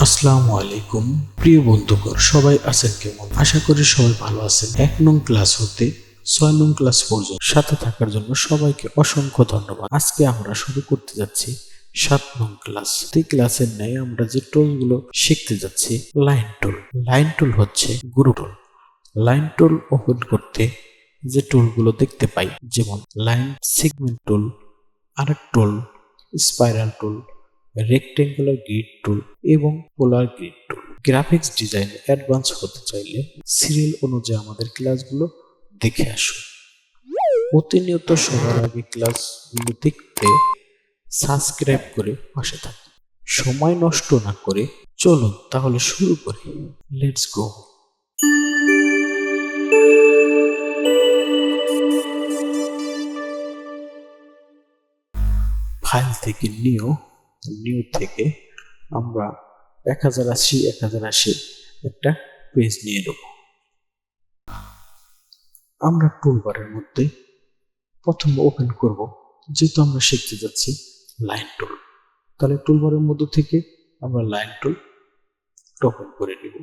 আসসালামু আলাইকুম প্রিয় বন্ধুগণ, সবাই আছেন কেমন? আশা করি সবাই ভালো আছেন। 1 নং ক্লাস হতে 6 নং ক্লাস পর্যন্ত সাথে থাকার জন্য সবাইকে অসংখ্য ধন্যবাদ। আজকে আমরা শুরু করতে যাচ্ছি 7 নং ক্লাস। এই ক্লাসের ন্যায় আমরা যে টুলগুলো শিখতে যাচ্ছি, লাইন টুল। লাইন টুল হচ্ছে গুরু টুল। লাইন টুল ওপেন করতে যে টুলগুলো দেখতে পাই, যেমন লাইন সেগমেন্ট টুল, আর্ক টুল, স্পাইরাল টুল, রেক্টেঙ্গুলার গ্রিড টুল এবং পোলার গ্রিড টুল। গ্রাফিক্স ডিজাইন অ্যাডভান্স হতে চাইলে সিরিয়াল অনুযায়ী আমাদের ক্লাসগুলো দেখে আসুন। প্রতিনিয়ত সবার আগে ক্লাসগুলো দেখতে সাবস্ক্রাইব করে পাশে থাকুন। সময় নষ্ট না করে চলুন তাহলে শুরু করি। Let's go. ফাইল থেকে নিউ থেকে আমরা 1080 একটা পেজ নিয়ে নেব। আমরা টুলবারের মধ্যে প্রথম ওপেন করব, যেহেতু আমরা শিখতে যাচ্ছি লাইন টুল, তাহলে টুলবারের মধ্যে থেকে আমরা লাইন টুল ওপেন করে নিব।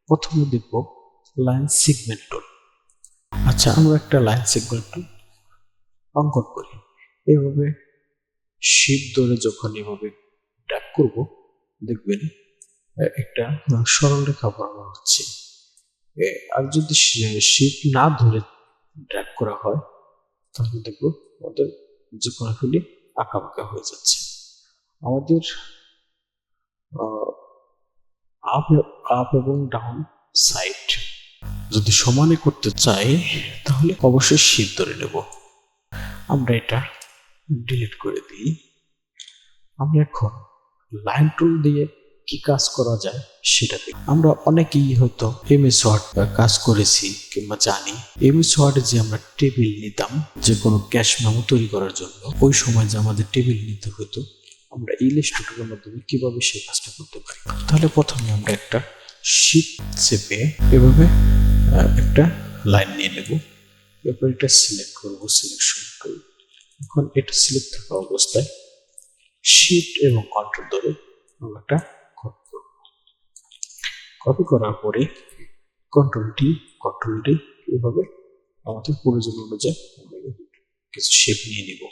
প্রথমে দেখব লাইন সেগমেন্ট টুল। আচ্ছা, আমরা একটা লাইন সেগমেন্ট টুল অঙ্কন করি। এইভাবে শিপ ধরে যখন এভাবে ড্র্যাগ করব, দেখবেন একটা সরল রেখা বরাবর হচ্ছে। আর যদি শিপ না ধরে ড্র্যাগ করা হয়, তাহলে দেখবো আমাদের যে কোণাগুলি আঁকা বাঁকা হয়ে যাচ্ছে। আমাদের আপ এবং ডাউন সাইড যদি সমানে করতে চাই, তাহলে অবশ্যই শিপ ধরে নেব। আমরা এটা ডিলিট করে দিই। আমরা এখন লাইন টুল দিয়ে কি কাজ করা যায় সেটা দেখি। আমরা অনেকেই হয়তো এমএস ওয়ার্ড কাজ করেছি কিংবা জানি। এমএস ওয়ার্ডে যে আমরা টেবিল নিতাম যে কোনো ক্যাশ মেমো তৈরি করার জন্য, ওই সময় যে আমাদের টেবিল নিতে হতো, আমরা ইলাস্ট্রেটরের মাধ্যমে কিভাবে সেই কাজটা করতে পারি। তাহলে প্রথমে আমরা একটা শিট চেপে এভাবে একটা লাইন নিয়ে নেব। এরপর এটা সিলেক্ট করব, সিলেকশন টুল। এখন এটা সিলেক্ট থাকা অবস্থায় শিফট এবং কন্ট্রোল ধরে আমরা একটা কপি করব। কপি করার পরে কন্ট্রোল ডি এভাবে আমাদের প্রয়োজন অনুযায়ী আমরা কিছু শেপ নিয়ে নিব।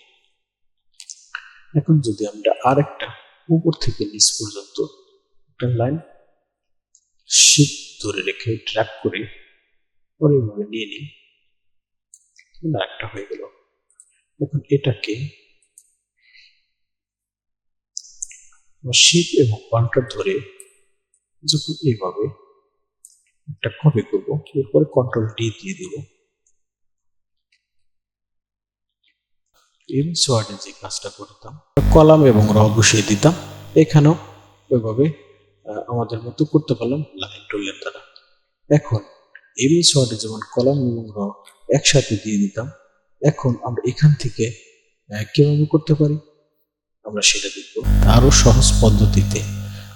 এখন যদি আমরা আরেকটা উপর থেকে নিচ পর্যন্ত একটা লাইন শিফট ধরে রেখে ড্র্যাগ করে পরে এভাবে নিয়ে নিই, আরেকটা হয়ে গেল। এখন এটাকে শিফট এবং কন্ট্রোল ধরে যখন এইভাবে একটা কপি করব, এরপরে কন্ট্রোল ডি দিয়ে দিব। এমএস ওয়ার্ডে যে কাজটা করতাম, কলাম এবং র বসিয়ে দিতাম, এখানেও ওইভাবে আমাদের মতো করতে পারলাম লাইন টুলের দ্বারা। এখন এমএস ওয়ার্ডে যেমন কলাম এবং র একসাথে দিয়ে দিতাম, এখন আমরা এখান থেকে কিভাবে করতে পারি আমরা সেটা দেখব আরো সহজ পদ্ধতিতে।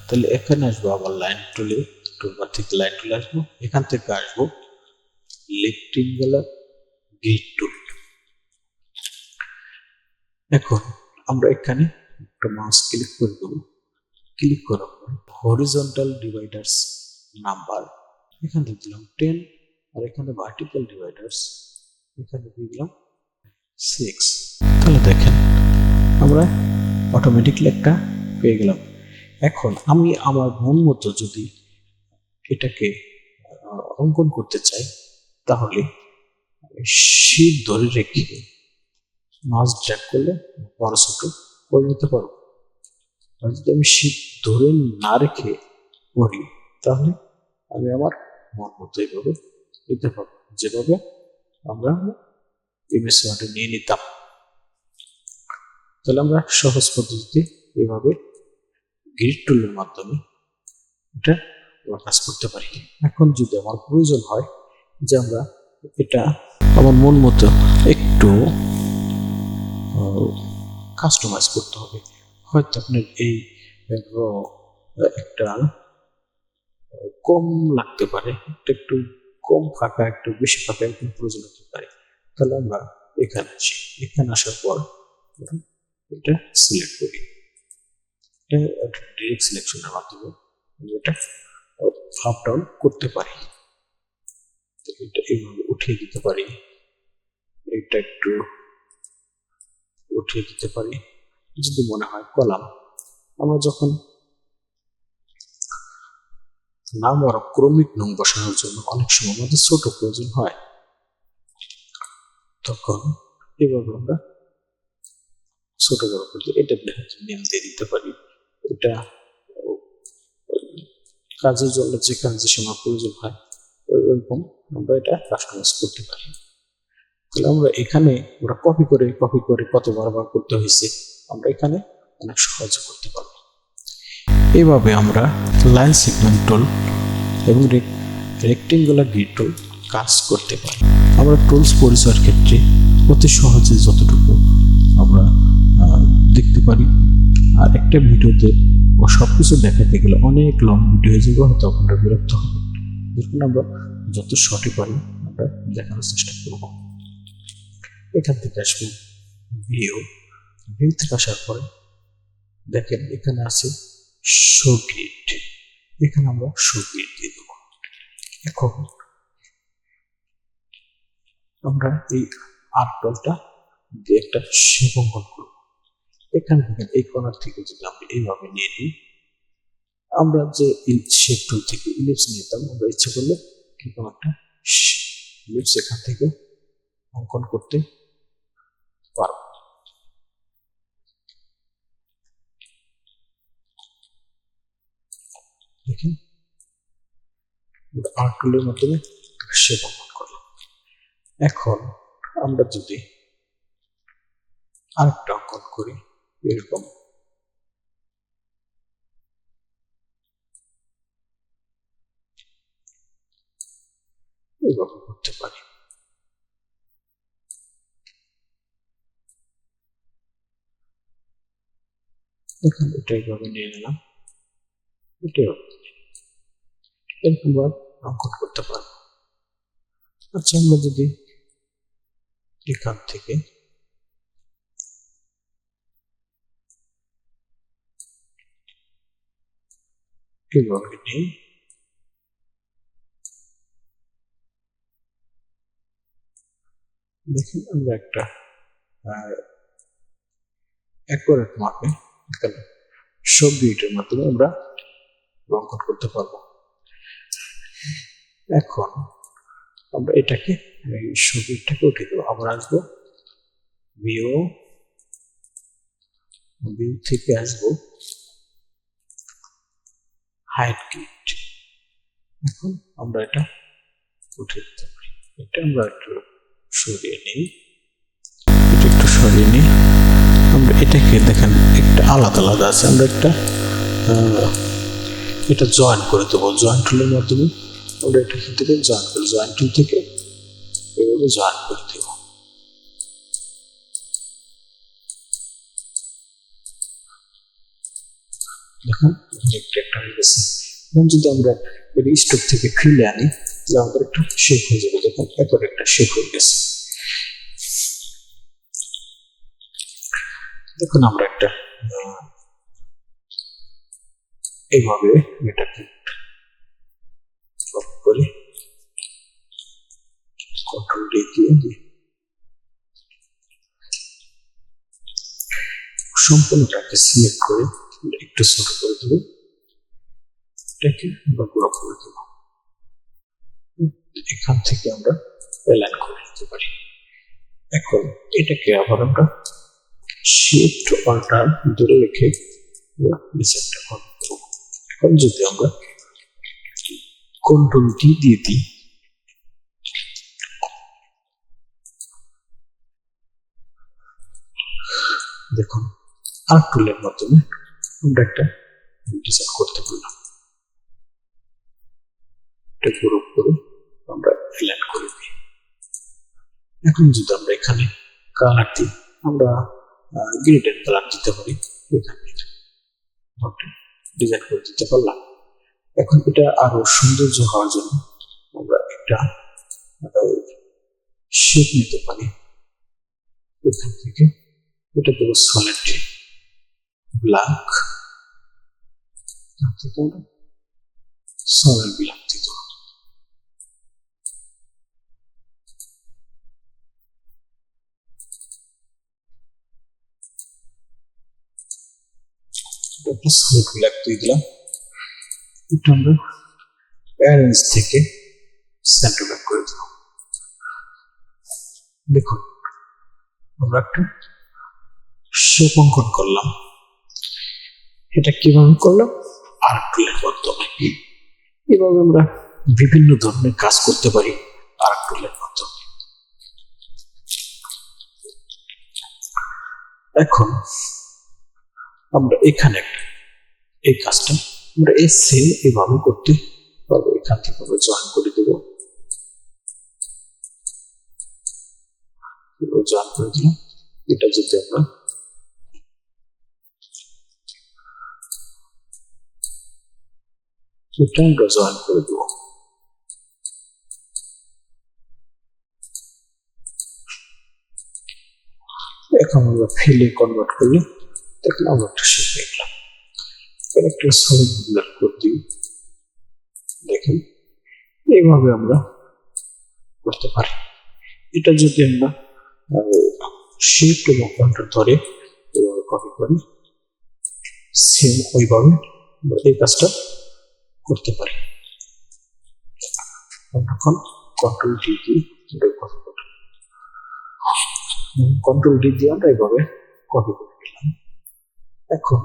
তাহলে এখানে আসবো, আবার লাইন টুলে, টুলবার থেকে লাইন টুলে আসবো, এখান থেকে আসবো রেক্টেঙ্গুলার গ্রিড টুল। এখন আমরা এখানে একটা মাউস ক্লিক করে দেবো। ক্লিক করার পর হরিজন্টাল ডিভাইডার্স নাম্বার এখানে দিলাম 10, আর এখানে ভার্টিক্যাল ডিভাইডার্স এখানে দিলাম 6। তাহলে দেখেন আমরা অটোমেটিকলি একটা পেয়ে গেলাম। এখন আমি আমার মন মতো যদি এটাকে অঙ্কন করতে চাই, তাহলে শিট ধরে রেখে মাউস ড্র্যাগ করলে বড় ছোট করে নিতে পারবো। আর যদি আমি শিট ধরে না রেখে করি, তাহলে আমি আমার মন মতো এইভাবে নিতে পারবো, যেভাবে আমরা এমএস ওয়ার্ডে নিয়ে নিতাম। তাহলে আমরা সহজ পদ্ধতিতে এভাবে গ্রিড টুলের মাধ্যমে এটা কাজ করতে পারি। এখন যদি আমার প্রয়োজন হয় যে আমরা এটা আমার মন মতো একটু কাস্টমাইজ করতে হবে, হয়তো আপনার এই একটা কম লাগতে পারে, একটু কম ফাঁকা, একটু বেশি ফাঁকা একটু প্রয়োজন হতে পারে, তাহলে আমরা এখানে আসি। এখানে আসার পর এটা সিলেক্ট করি, ডিরেক্ট সিলেকশনের মাধ্যমে এটা আপ ডাউন করতে পারি। এটা এইভাবে উঠিয়ে দিতে পারি, এটা একটু উঠিয়ে দিতে পারি যদি মনে হয়। কলাম আমরা যখন নাম আর ক্রমিক নং বসানোর জন্য অনেক সময় আমাদের ছোট প্রয়োজন হয়, তখন এভাবে আমরা ছোট বড় করে এটা নেম দিয়ে দিতে পারি। এটা কাজের জন্য যেখানে যে সময় প্রয়োজন হয় এরকম আমরা এটা কাস্টমাইজ করতে পারি। তাহলে আমরা এখানে আমরা কপি করে কত বারবার করতে হয়েছে আমরা এখানে অনেক সহজে করতে পারবো। এইভাবে আমরা লাইন সেগমেন্ট টুল এবং রেক্টেঙ্গুলার গ্রিড টুল কাজ করতে পারি। আমরা টুলস পরিচয়ের ক্ষেত্রে অতি সহজে যতটুকু আমরা দেখতে পারি, আর একটা ভিডিওতে ও সবকিছু দেখাতে গেলে অনেক লং ভিডিও হয়ে যাবে, হয়তো আপনারা বিরক্ত হবে। দেখুন আমরা যত শর্টে পারি আমরা দেখানোর চেষ্টা করব। এখান থেকে আসবো ভিউ থেকে আসার পরে দেখেন এখানে আছে শো গ্রিড, এখানে আমরা শো গ্রিড দিয়ে দেবো। এখন আমরা এই আর্ট টুলটা দিয়ে একটা শেপ অঙ্কন করব। এখান থেকে এই কর্নার থেকে যদি আমরা এইভাবে নিয়ে নিই, আমরা যে শেপ টুল থেকে ইলিপস নিতাম, আমরা ইচ্ছে করলে এরকম একটা ইলিপস এখান থেকে অঙ্কন করতে পারব। দেখেন আর্ট টুলের মাধ্যমে শেপ অঙ্কন করলাম। এখন আমরা যদি আরেকটা অঙ্কন করি এরকম, এইভাবে করতে পারি। দেখুন এটা এইভাবে নিয়ে নিলাম, এটাও এরকম অঙ্কন করতে পারবো। আচ্ছা আমরা যদি এখান থেকে এইভাবে নিই, দেখেন আমরা একটা অ্যাকুরেট মাপে এখানে সব গ্রিডের মাধ্যমে আমরা অঙ্কন করতে পারবো। এখন আমরা এটাকে এই ছবিটাকে উঠে দেবো, আবার আসবো ভিউ থেকে আসবো হাইট গ্রিড। এখন আমরা এটা উঠে দিতে পারি। এটা আমরা একটু সরিয়ে নিই, এটা একটু সরিয়ে নিই। আমরা এটাকে দেখেন একটা আলাদা আলাদা আছে, আমরা একটা এটা জয়েন করে দেবো জয়েন্ট টুলের মাধ্যমে। আমরা এটা থেকে জয়েন করে জয়েন্ট টুল থেকে এভাবে জয়েন করে দেব। দেখুন একটা হয়ে গেছে। এবং যদি আমরা স্টোক থেকে খুলে আনি তাহলে আমাদের একটা শেপ হয়ে যাবে। দেখুন এরপর একটা শেপ হয়ে গেছে। দেখুন আমরা একটা এইভাবে এটাকে করি, কন্ট্রোল ডি দিয়ে দিই, সম্পূর্ণটাকে সিলেক্ট করে একটু ছোট করে দেবো, এটাকে আমরা বড় করে দেব। এখান থেকে আমরা অ্যালাইন করে দিতে পারি। এখন এটাকে আবার আমরা শিফট অল্টার ধরে রেখে নিচেরটা করব। এখন যদি আমরা কন্ট্রোল ডি দিয়ে দিই, দেখুন আর্ট টুলের মাধ্যমে আমরা একটা ডিজাইন করতে পারলাম। এটা গ্রুপ করে আমরা অ্যালাইন করে দিই। এখন যদি আমরা এখানে কালার দিই, আমরা গ্রিডের কালার দিতে পারি, এখানে ডিজাইন করে দিতে পারলাম। এখন এটা আরো সৌন্দর্য হওয়ার জন্য আমরা একটা শেপ নিতে পারি। এখান থেকে এটা দেবো সলিড ব্ল্যাক, থেকে আমরা সরল বিলম্বিত। সলিড ব্ল্যাক দিয়ে দিলাম। এটা আমরা অ্যারেঞ্জ থেকে সেন্টার ব্যাক করে দিলাম। দেখুন আমরা একটা শেপ অঙ্কন করলাম। এটা কিভাবে করলাম? আর্ক টুলের মাধ্যমে। এভাবে আমরা বিভিন্ন ধরনের কাজ করতে পারি আর্ক টুলের মাধ্যমে। এখন আমরা এখানে এই কাজটা আমরা এই সেম এভাবে করতে পারবো। এখান থেকে আমরা জয়েন করে দেব, জয়েন করে দিলাম। এটা যদি আমরা জয়েন করে দেব। এখন আমরা ফিলে কনভার্ট করলে দেখলাম আমরা একটা শেপ পেলাম। একটা সলিড ব্ল্যাক করে দিই। দেখেন এইভাবে আমরা করতে পারি। এটা যদি আমরা শিফট এবং কন্ট্রোল ধরে এভাবে কপি করি, সেম ওইভাবে আমরা এই কাজটা করতে পারি। এখন কন্ট্রোল ডি দিয়ে কপি করি, কন্ট্রোল ডি দিয়ে আমরা এইভাবে কপি করে দিলাম। এখন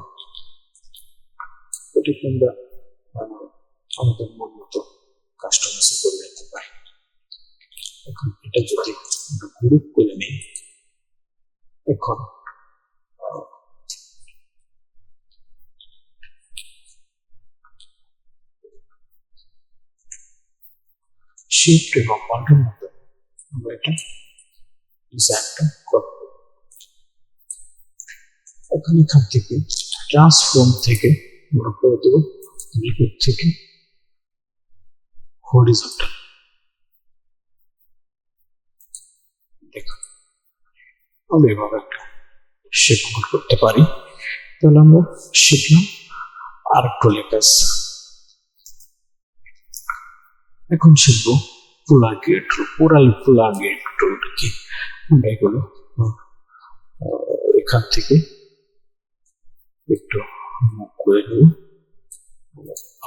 এটাকে আমরা আমাদের মন মতো কাস্টমাইজ করে নিতে পারি। এখন এটা যদি আমরা গ্রুপ করে নিই, এখন শিফট এবং কন্ট্রোল মতো আমরা এটা ডিজাইনটা করব। এখন এখান থেকে ট্রান্সফর্ম থেকে আমরা করে দেব লিকুইড থেকে হরিজন্টাল। দেখুন আমরা এভাবে একটা শেপ করতে পারি। তাহলে আমরা শিখলাম আর্ক টুলের কাজ। এখন শিখবো পোলার গিয়ার টুল। পোলার গিয়ার টুলটা কি? আমরা এগুলো এখান থেকে একটু মুভ করে নেব।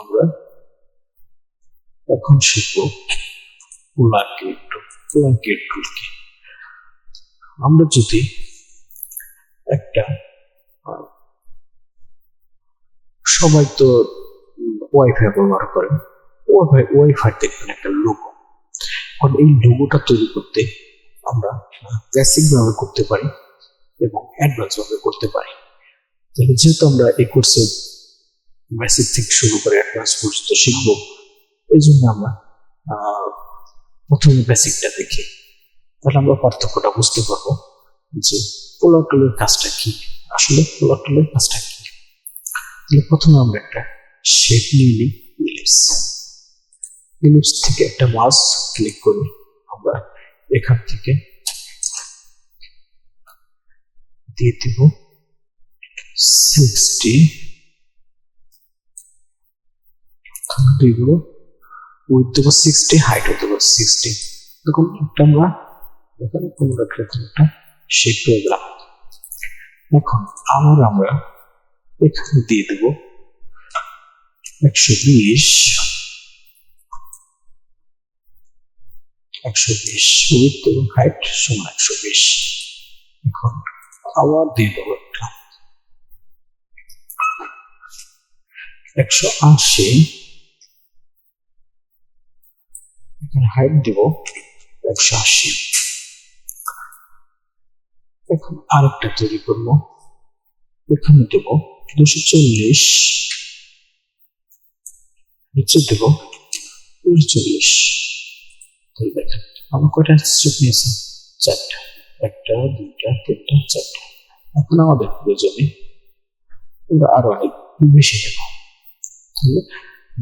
আমরা এখন শিখবো পোলার গিয়ার টুল। পোলার গিয়ার টুল কি? আমরা যদি একটা সবাই তো ওয়াইফাই ব্যবহার করেন, ওয়াইফাই দেখবেন একটা লোগো। এখন এই লোগোটা তৈরি করতে আমরা বেসিক ভাবে করতে পারি এবং অ্যাডভান্স ভাবে করতে পারি। তাহলে যেহেতু আমরা এই কোর্সে বেসিক থেকে শুরু করে অ্যাডভান্স পর্যন্ত শিখবো, এই জন্য আমরা প্রথমে বেসিকটা দেখি। তাহলে আমরা পার্থক্যটা বুঝতে পারবো যে পোলার টুলের কাজটা কি, আসলে পোলার টুলের কাজটা কি। তাহলে প্রথমে আমরা একটা শেপ নিয়ে নিই, ইলিপস থেকে একটা মাউস ক্লিক করি। আমরা এখান থেকে দিয়ে দিব 60, উইথ দেবো 60, হাইট দেবো 60। দেখুন একটা আমরা একটা শেপ পেয়ে গেলাম। এখন আবার আমরা এখানে দিয়ে দেব 120, উইথ এবং হাইট সমান 120। এখন আবার দিয়ে দেবো একটা 180, এখানে হাইট দেব 180। এখন আরেকটা তৈরি করবো, এখানে দেব 240, নিচে দেব 240। তাহলে দেখেন আমরা কয়টা স্ট্রিপ নিয়েছি? 4টা, 1টা 2টা 3টা 4টা। এখন আমাদের প্রয়োজনে আমরা আরো অনেক বেশি দেব। তাহলে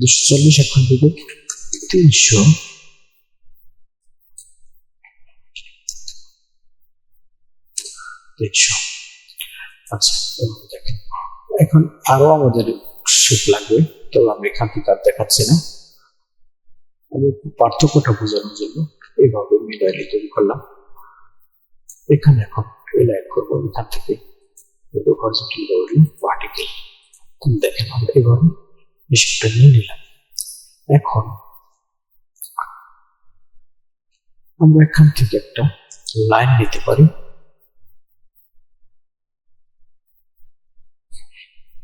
240 এখন দেব 300, আচ্ছা দেখেন এখন আরো আমাদের শেপ লাগবে, তবে আমি এখান থেকে আর দেখাচ্ছি না। আমি একটু পার্থক্যটা বোঝানোর জন্য এইভাবে মিডাইলি তৈরি করলাম। এখানে এখন এলাইন করবো এখান থেকে হরিজন্টাল ভার্টিক্যাল। দেখেন আমরা এভাবে বিষয়টা নিয়ে নিলাম। এখন আমরা এখান থেকে একটা লাইন নিতে পারি,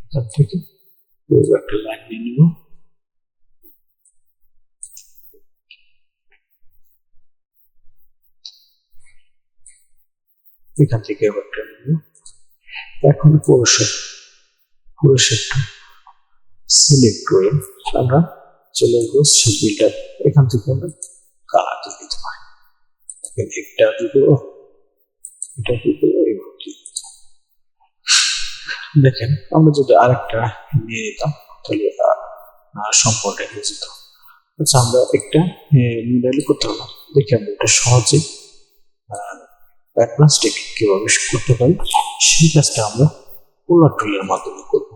এখান থেকে একটা লাইন নিয়ে নিব। এখান থেকে একটা নিব। এখন পুরো শেপটা সিলেক্ট করে আমরা চলে আসবো শেপটার, এখান থেকে আমরা কালার দিয়ে দিতে পারি। একটা দিব, এটা দিব, দেখেন আমরা যদি আরেকটা নিয়ে নিতাম তাহলে সম্পূর্ণ হয়ে যেত। আচ্ছা, আমরা একটা মিডাইলি করতে হলাম, দেখি আমরা এটা সহজে প্লাস্টিক কিভাবে করতে পারি সেই কাজটা আমরা পোলার টুলের মাধ্যমে করব।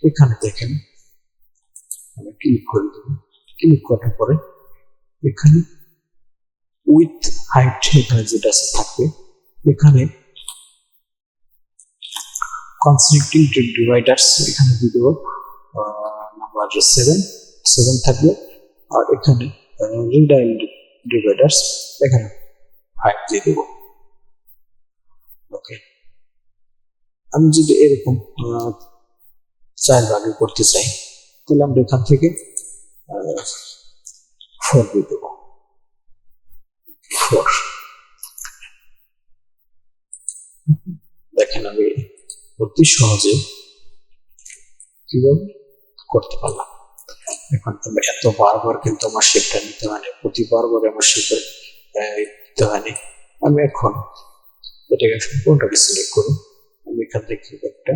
এখানে দেখেন আমরা ক্লিক করে দেব। ক্লিক করার পরে এখানে উইথ হাইট এখানে যেটা আছে থাকবে, এখানে কনস্ট্রাক্টিং ডিভাইডার্স এখানে দিয়ে দেবো নাম্বার 7 থাকবে। আর এখানে রিডাইল ডিভাইডার্স এখানে 5 দিয়ে দেবো। ওকে, আমি যদি এরকম 4 ভাগে করতে চাই তাহলে আমরা এখান থেকে 4 দিয়ে দেবো। 4 দেখেন আমি অতি সহজে কিভাবে করতে পারলাম। এখন এত বারবার কিন্তু আমার শেপটা নিতে হয়নি, প্রতিবার আমার শেপে দিতে হয়নি। আমি এখন এটাকে সম্পূর্ণটাকে সিলেক্ট করি, আমি এখান থেকে একটা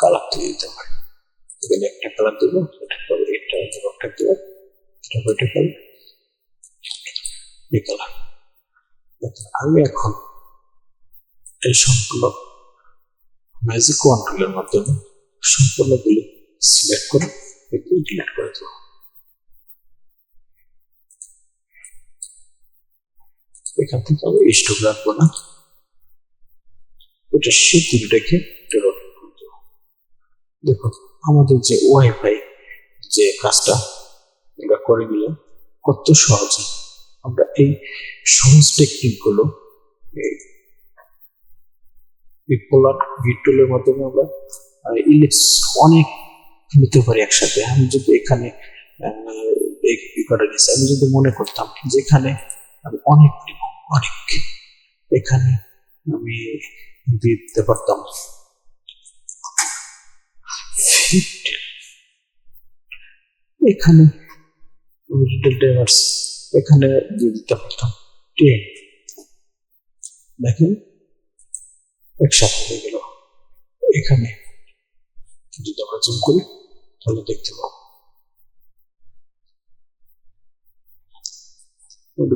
কালার দিয়ে দিতে পারি। এখানে একটা কালার দেবো, এটা একটা দেবো, এটা কালার, এই কালার। আমি এখন এই সম্পূর্ণ ম্যাজিক ওয়ান টুলের মাধ্যমে সম্পূর্ণগুলি সিলেক্ট করে একটু ডিলিট করে দেবো। এখান থেকে আমি স্টক রাখবো না, এটা শিথিল রেখে রোটেট করে দেবো। দেখুন আমাদের যে ওয়াইফাই যে কাজটা আমরা করে নিলাম কত সহজে। আমরা এই সহজ টেকনিক গুলো পোলার টুলের মাধ্যমে আমরা ইলিপস অনেক নিতে পারি একসাথে। আমি যদি এখানে আমি যদি মনে করতাম যেখানে আমি অনেক নিব, অনেক এখানে আমি দিতে পারতাম 15, এখানে এখানে দিয়ে দিতে পারতাম 10। দেখেন একসাথে হয়ে গেল। এখানে যদি আমরা জুম করি তাহলে দেখতে পাবো,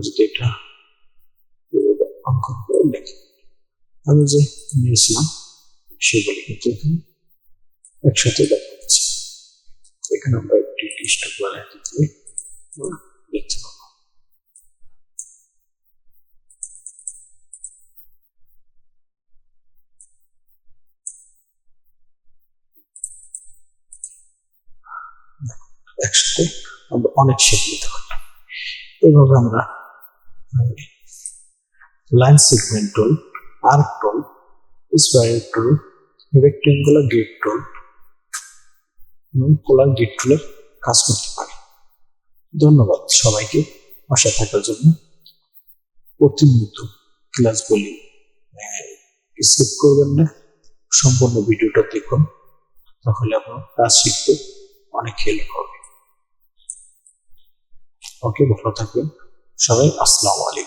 যদি এটা অঙ্কন করে দেখি আমি যে নিয়েছিলাম সেগুলি কিন্তু এখানে একসাথে দেখা যাচ্ছে। এখানে আমরা একটি লিস্ট বানিয়ে দিতে দেখতে পাবো। একসাথে আমরা অনেক শেপ নিতে পারলাম। এইভাবে আমরা লাইন সেগমেন্ট টুল, আর্ক টুল, স্পাইরাল টুল, রেক্টেঙ্গুলার গ্রিড টুল এবং পোলার গ্রিড টুলের কাজ করতে পারি। ধন্যবাদ সবাইকে পাশে থাকার জন্য। প্রতিনিয়ত ক্লাসগুলি স্কিপ করবেন না, সম্পূর্ণ ভিডিওটা দেখুন, তাহলে আপনার কাজ শিখতে অনেক হেল্প হবে। ওকে, ভালো থাকবেন সবাই। আসসালামু আলাইকুম।